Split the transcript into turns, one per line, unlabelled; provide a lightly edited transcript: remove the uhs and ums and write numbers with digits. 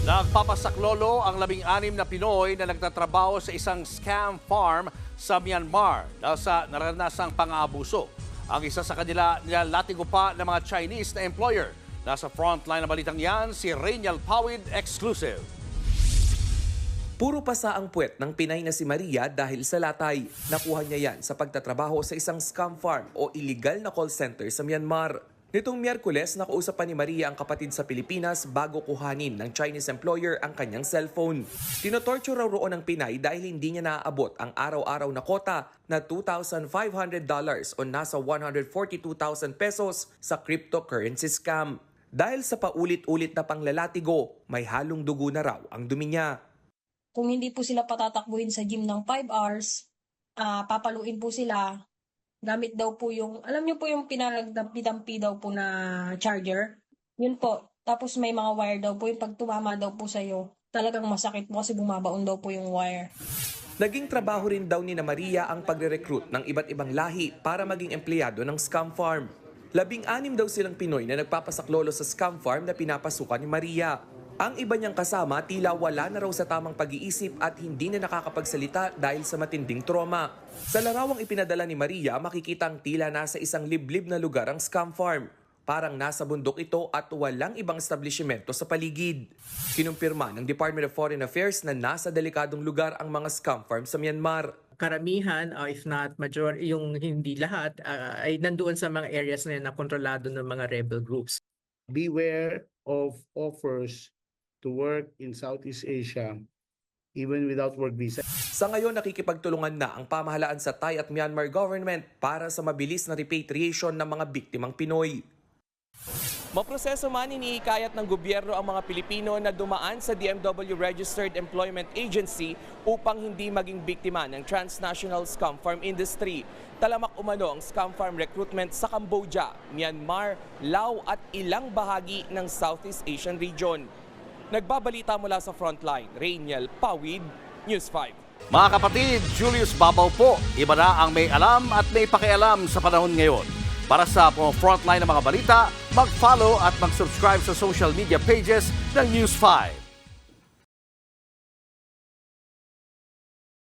Nagpapasaklolo ang 16 na Pinoy na nagtatrabaho sa isang scam farm sa Myanmar dahil sa naranasang pang-aabuso. Ang isa sa kanila nilalatigo pa ng mga Chinese na employer. Nasa frontline na balitang yan, si Rainiel Pawid, exclusive.
Puro pasa ang puwet ng Pinay na si Maria dahil sa latay. Nakuha niya yan sa pagtatrabaho sa isang scam farm o illegal na call center sa Myanmar. Nitong Miyerkules, nakausap pa ni Maria ang kapatid sa Pilipinas bago kuhanin ng Chinese employer ang kanyang cellphone. Tinotorture raw roon ng Pinay dahil hindi niya naaabot ang araw-araw na kota na $2,500 o nasa 142,000 pesos sa cryptocurrency scam. Dahil sa paulit-ulit na panglalatigo, may halong dugo na raw ang dumi niya.
Kung hindi po sila patatakbuhin sa gym ng 5 hours, papaluin po sila. Gamit daw po yung, alam niyo po yung pinagdampi daw po na charger? Yun po. Tapos may mga wire daw po. Yung pag tumama daw po sa'yo, talagang masakit po kasi bumabaon daw po yung wire.
Naging trabaho rin daw ni na Maria ang pagre-recruit ng iba't ibang lahi para maging empleyado ng scam farm. 16 daw silang Pinoy na nagpapasaklolo sa scam farm na pinapasukan ni Maria. Ang iba niyang kasama tila wala na raw sa tamang pag-iisip at hindi na nakakapagsalita dahil sa matinding trauma. Sa larawang ipinadala ni Maria, makikitang tila nasa isang liblib na lugar ang scam farm. Parang nasa bundok ito at walang ibang establishmento sa paligid. Kinumpirma ng Department of Foreign Affairs na nasa delikadong lugar ang mga scam farm sa Myanmar.
Karamihan, if not major, yung hindi lahat, ay nandoon sa mga areas na kontrolado ng mga rebel groups.
Beware of offers to work in Southeast Asia even without work visa.
Sa ngayon, nakikipagtulungan na ang pamahalaan sa Thai at Myanmar government para sa mabilis na repatriation ng mga biktimang Pinoy. Maproseso man, iniikayat ng gobyerno ang mga Pilipino na dumaan sa DMW Registered Employment Agency upang hindi maging biktima ng transnational scam farm industry. Talamak umano ang scam farm recruitment sa Cambodia, Myanmar, Laos at ilang bahagi ng Southeast Asian region. Nagbabalita mula sa Frontline, Rainiel Pawid, News 5.
Mga kapatid, Julius Babaw po. Iba na ang may alam at may pakialam sa panahon ngayon. Para sa Frontline ng mga balita, mag-follow at mag-subscribe sa social media pages ng News 5.